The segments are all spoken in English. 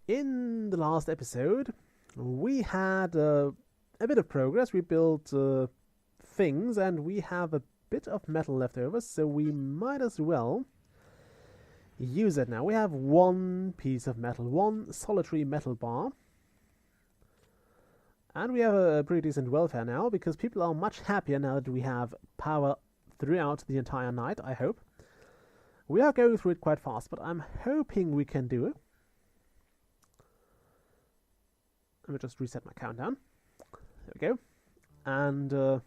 In the last episode, we had a bit of progress. We built things, and we have a bit of metal left over, so we might as well use it now. We have one piece of metal, one solitary metal bar. And we have a pretty decent welfare now, because people are much happier now that we have power throughout the entire night, I hope. We are going through it quite fast, but I'm hoping we can do it. Let me just reset my countdown. There we go. And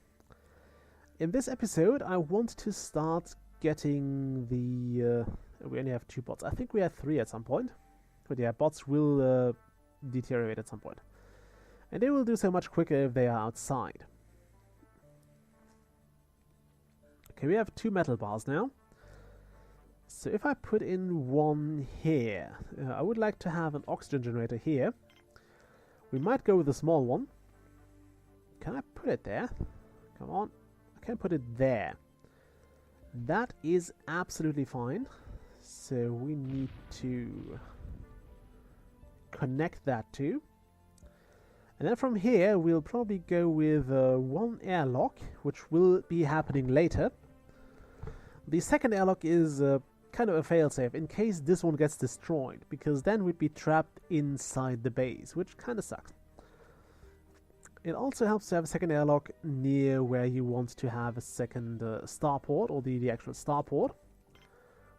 in this episode, I want to start getting the... we only have 2 bots. I think we had 3 at some point. But yeah, bots will deteriorate at some point. And they will do so much quicker if they are outside. Okay, we have 2 metal bars now. So if I put in one here, I would like to have an oxygen generator here. We might go with a small one. Can I put it there? Come on. I can put it there. That is absolutely fine. So we need to connect that too. And then from here we'll probably go with one airlock, which will be happening later. The second airlock is kind of a failsafe in case this one gets destroyed, because then we'd be trapped inside the base, which kind of sucks. It also helps to have a second airlock near where you want to have a second starport, or the actual starport.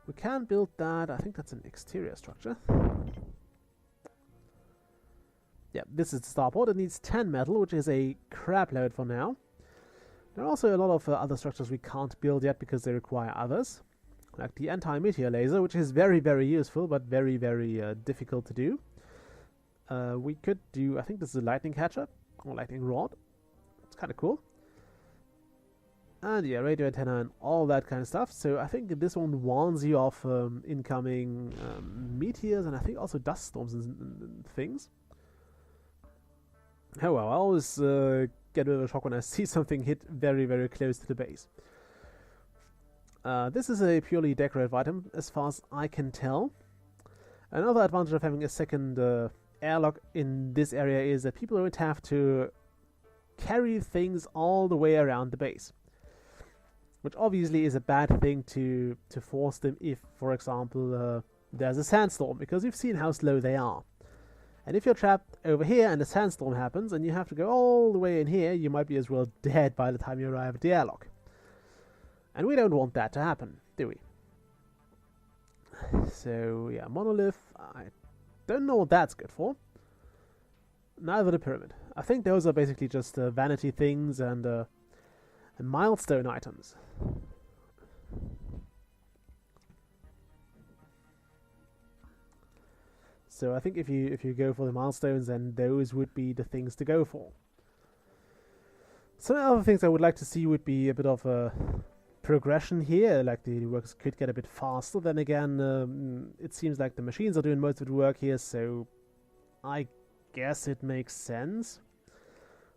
We can build that. I think that's an exterior structure. Yeah, this is the starport. It needs 10 metal, which is a crap load for now. There are also a lot of other structures we can't build yet because they require others. Like the anti-meteor laser, which is very, very useful, but very, very difficult to do. We could do, I think this is a lightning catcher, or lightning rod. It's kind of cool. And yeah, radio antenna and all that kind of stuff. So I think this one warns you of incoming meteors, and I think also dust storms and things. Oh well, I always get a bit of a shock when I see something hit very, very close to the base. This is a purely decorative item, as far as I can tell. Another advantage of having a second airlock in this area is that people don't have to carry things all the way around the base. Which obviously is a bad thing to force them if, for example, there's a sandstorm, because you've seen how slow they are. And if you're trapped over here and a sandstorm happens and you have to go all the way in here, you might be as well dead by the time you arrive at the airlock. And we don't want that to happen, do we? So, yeah, monolith, I don't know what that's good for. Neither the pyramid. I think those are basically just vanity things and milestone items. So I think if you go for the milestones, then those would be the things to go for. Some other things I would like to see would be a bit of a progression here, like the workers could get a bit faster. Then again, it seems like the machines are doing most of the work here, so I guess it makes sense.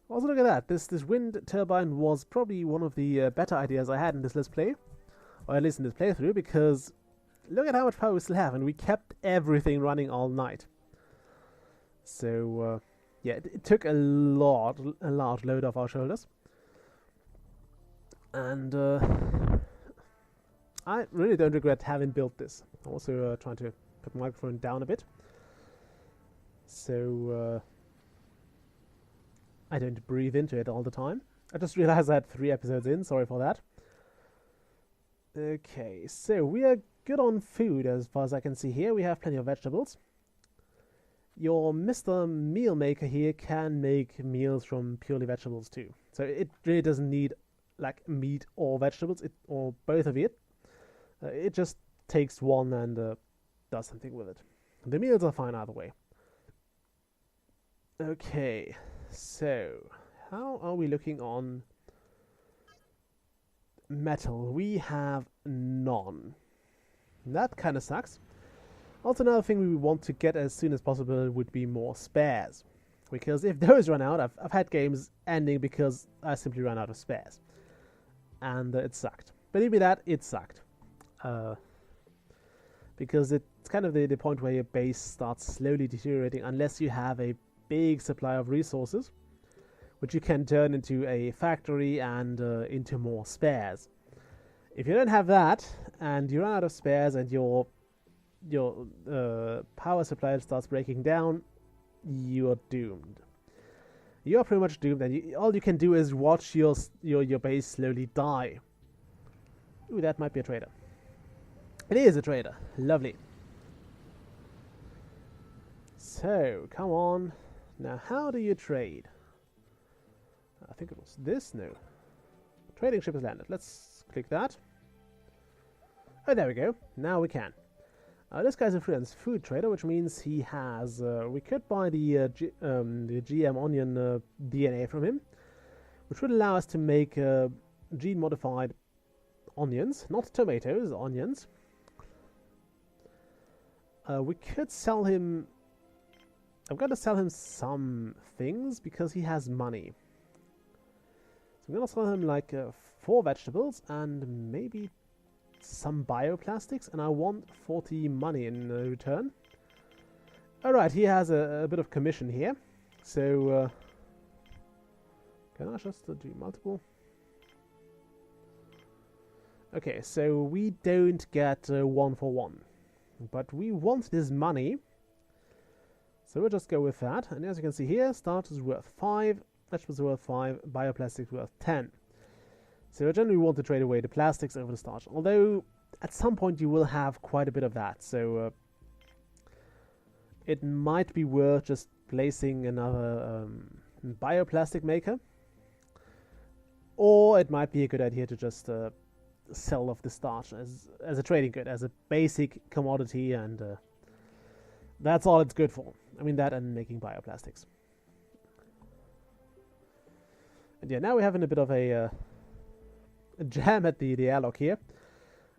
Also, look at that. This wind turbine was probably one of the better ideas I had in this Let's Play, or at least in this playthrough, because look at how much power we still have, and we kept everything running all night. So, yeah, it took a large load off our shoulders. And I really don't regret having built this. I'm also trying to put my microphone down a bit, so I don't breathe into it all the time. I just realized I had 3 episodes in, sorry for that. Okay, so we are good on food as far as I can see here. We have plenty of vegetables. Your Mr. Meal Maker here can make meals from purely vegetables too. So it really doesn't need like meat or vegetables, or both of it. It just takes one and does something with it. The meals are fine either way. Okay, so how are we looking on metal? We have none. That kind of sucks. Also, another thing we want to get as soon as possible would be more spares. Because if those run out, I've had games ending because I simply ran out of spares. And it sucked. Believe me that, it sucked. because it's kind of the point where your base starts slowly deteriorating unless you have a big supply of resources, which you can turn into a factory and into more spares. If you don't have that, and you run out of spares, and your power supply starts breaking down, you're doomed. You're pretty much doomed, and all you can do is watch your base slowly die. Ooh, that might be a trader. It is a trader. Lovely. So, come on. Now, how do you trade? I think it was this. No. Trading ship has landed. Let's click that. Oh, there we go. Now we can. This guy's a freelance food trader, which means he has... we could buy the GM onion DNA from him, which would allow us to make gene-modified onions. Not tomatoes, onions. We could sell him... I'm going to sell him some things because he has money. So I'm going to sell him like 4 vegetables and maybe some bioplastics, and I want 40 money in return. Alright, he has a bit of commission here. So, can I just do multiple? Okay, so we don't get 1 for 1. But we want this money. So we'll just go with that. And as you can see here, starch is worth 5, vegetables are worth 5, bioplastics worth 10. So I generally want to trade away the plastics over the starch. Although, at some point you will have quite a bit of that. So, it might be worth just placing another bioplastic maker. Or it might be a good idea to just sell off the starch as a trading good, as a basic commodity, and that's all it's good for. I mean, that and making bioplastics. And yeah, now we're having a bit of a jam at the airlock here.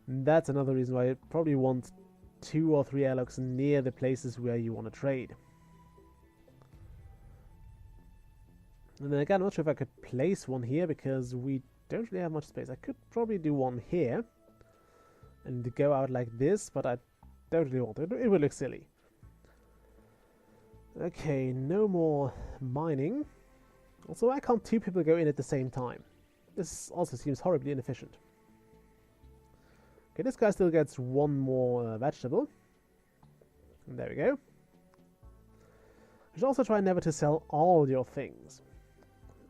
And that's another reason why you probably want 2 or 3 airlocks near the places where you want to trade. And then again, I'm not sure if I could place one here because we don't really have much space. I could probably do one here and go out like this, but I don't really want it. It would look silly. Okay, no more mining. Also, why can't 2 people go in at the same time? This also seems horribly inefficient. Okay, this guy still gets 1 more vegetable. And there we go. You should also try never to sell all your things.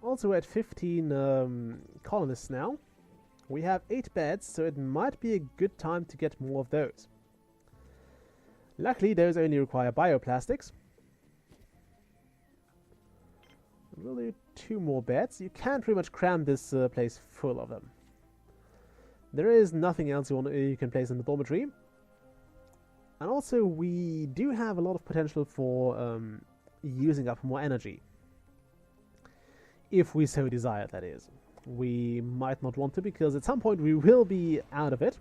Also, we're at 15 colonists now. We have 8 beds, so it might be a good time to get more of those. Luckily, those only require bioplastics. We'll do 2 more beds. You can pretty much cram this place full of them. There is nothing else you can place in the dormitory. And also, we do have a lot of potential for using up more energy. If we so desire, that is. We might not want to, because at some point we will be out of it.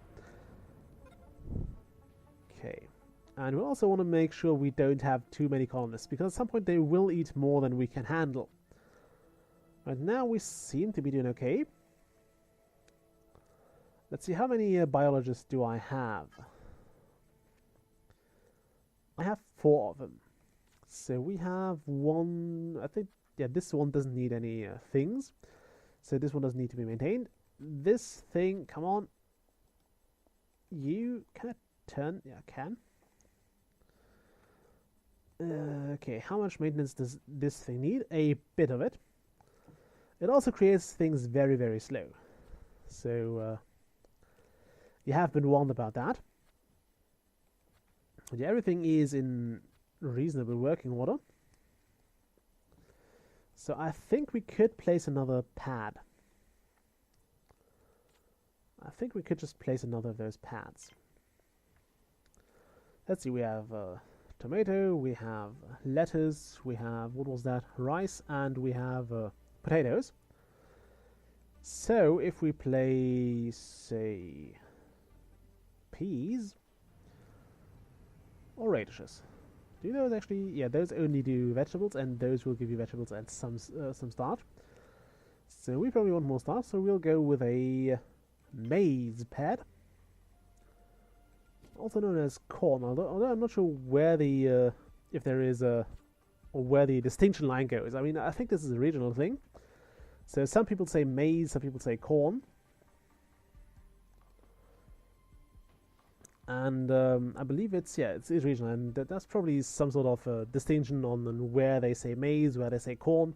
Okay. And we also want to make sure we don't have too many colonists, because at some point they will eat more than we can handle. Right now we seem to be doing okay. Let's see, how many biologists do I have? I have 4 of them. So we have 1, I think, yeah, this one doesn't need any things. So this one doesn't need to be maintained. This thing, come on. You, can I turn? Yeah, I can. Okay, how much maintenance does this thing need? A bit of it. It also creates things very, very slow. So, you have been warned about that. Yeah, everything is in reasonable working order. So I think we could place another pad. I think we could just place another of those pads. Let's see, we have tomato, we have lettuce, we have, what was that, rice, and we have potatoes. So if we place, say, peas or radishes. Do those actually? Yeah, those only do vegetables, and those will give you vegetables and some starch. So we probably want more starch, so we'll go with a maize pad. also known as corn. Although I'm not sure where the if there is a or where the distinction line goes. I mean, I think this is a regional thing. So some people say maize, some people say corn. And I believe it's regional, and that's probably some sort of distinction on where they say maize, where they say corn.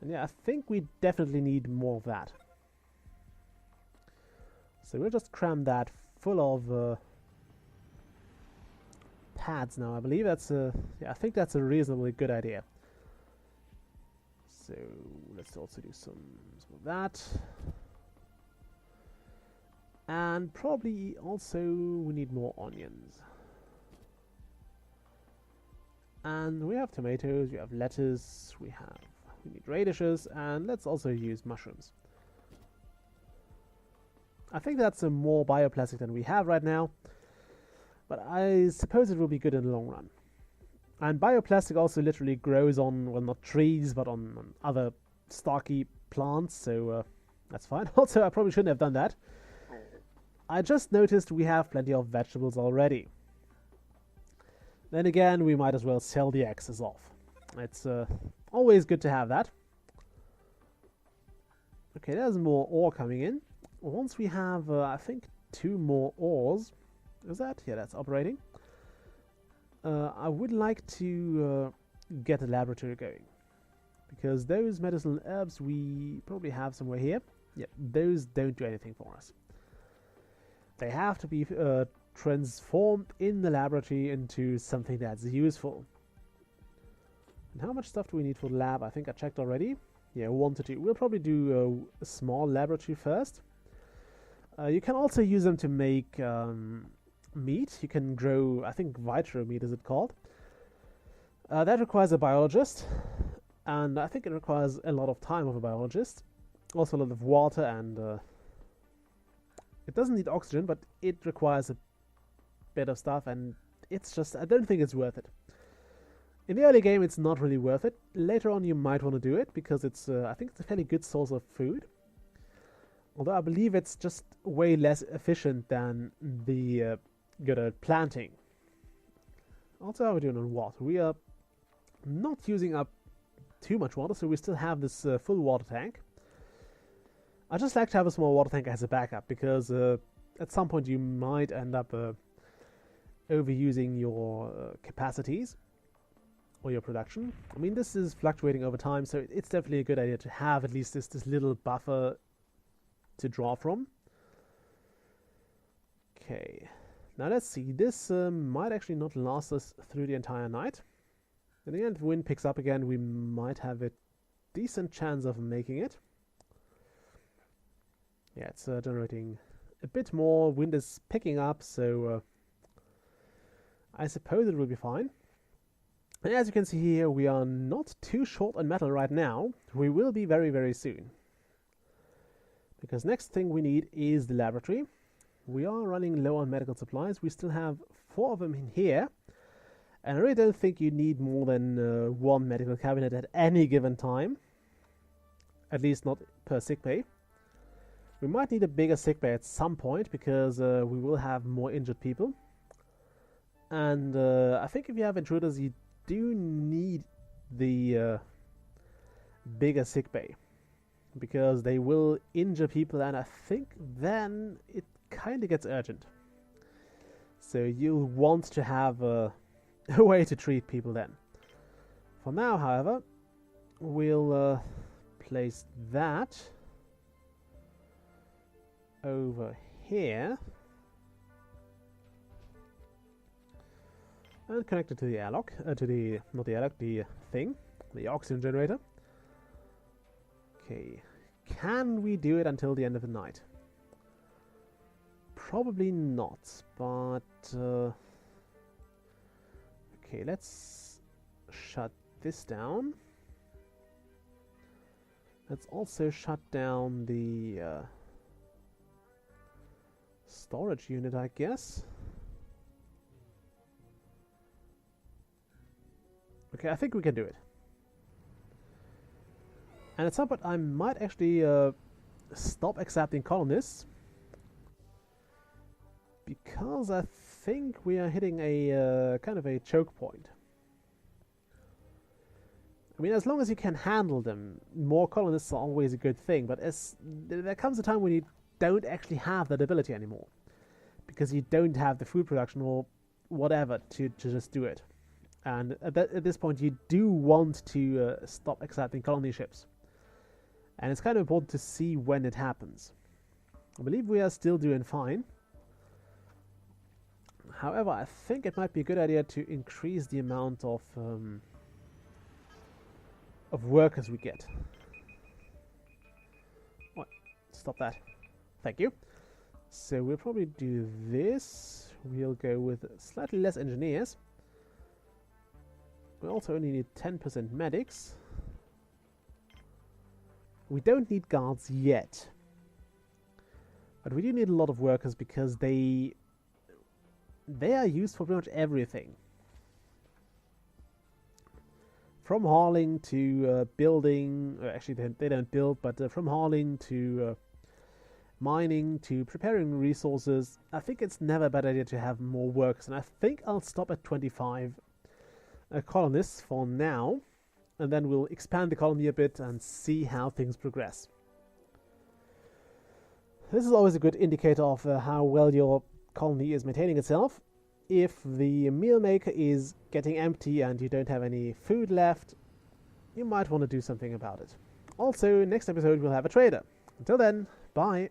And yeah, I think we definitely need more of that. So we'll just cram that full of pads now. I believe that's I think that's a reasonably good idea. So let's also do some of that. And probably also we need more onions. And we have tomatoes, we have lettuce, we need radishes, and let's also use mushrooms. I think that's a more bioplastic than we have right now, but I suppose it will be good in the long run. And bioplastic also literally grows on, well, not trees, but on other stocky plants, so that's fine. Also, I probably shouldn't have done that. I just noticed we have plenty of vegetables already. Then again, we might as well sell the excess off. It's always good to have that. Okay, there's more ore coming in. Once we have, I think, 2 more ores. Is that? Yeah, that's operating. I would like to get a laboratory going. Because those medicinal herbs we probably have somewhere here. Yeah, those don't do anything for us. They have to be transformed in the laboratory into something that's useful. And how much stuff do we need for the lab? I think I checked already. Yeah, 1 to 2. We'll probably do a small laboratory first. You can also use them to make meat. You can grow, I think, vitro meat is it called. That requires a biologist. And I think it requires a lot of time of a biologist. Also a lot of water, and it doesn't need oxygen, but it requires a bit of stuff, and it's just, I don't think it's worth it. In the early game, it's not really worth it. Later on, you might want to do it, because it's, I think it's a fairly good source of food. Although I believe it's just way less efficient than the good at planting. Also, how are we doing on water? We are not using up too much water, so we still have this full water tank. I just like to have a small water tank as a backup, because at some point you might end up overusing your capacities or your production. I mean, this is fluctuating over time, so it's definitely a good idea to have at least this little buffer to draw from. Okay, now let's see. This might actually not last us through the entire night. In the end, if the wind picks up again, we might have a decent chance of making it. Yeah, it's generating a bit more. Wind is picking up, so I suppose it will be fine. And as you can see here, we are not too short on metal right now. We will be very, very soon. Because next thing we need is the laboratory. We are running low on medical supplies. We still have 4 of them in here. And I really don't think you need more than 1 medical cabinet at any given time. At least not per sickbay. We might need a bigger sickbay at some point, because we will have more injured people. And I think if you have intruders, you do need the bigger sickbay, because they will injure people, and I think then it kind of gets urgent. So you'll want to have a way to treat people then. For now, however, we'll place that over here and connect it to the airlock, not the airlock, the thing, the oxygen generator. Okay, can we do it until the end of the night? Probably not, but okay, let's shut this down. Let's also shut down the storage unit, I guess. Okay, I think we can do it. And at some point I might actually stop accepting colonists, because because I think we are hitting a kind of a choke point. I mean, as long as you can handle them, more colonists are always a good thing, but there comes a time when you don't actually have that ability anymore, because you don't have the food production or whatever to just do it. And at this point, you do want to stop accepting colony ships. And it's kind of important to see when it happens. I believe we are still doing fine. However, I think it might be a good idea to increase the amount of workers we get. What? Stop that. Thank you. So we'll probably do this. We'll go with slightly less engineers. We also only need 10% medics. We don't need guards yet. But we do need a lot of workers because they are used for pretty much everything. From hauling to building, actually they don't build, but from hauling to mining to preparing resources. I think it's never a bad idea to have more workers, and I think I'll stop at 25 colonists for now, and then we'll expand the colony a bit and see how things progress. This is always a good indicator of how well your colony is maintaining itself. If the meal maker is getting empty and you don't have any food left, you might want to do something about it. Also, next episode we'll have a trader. Until then, bye!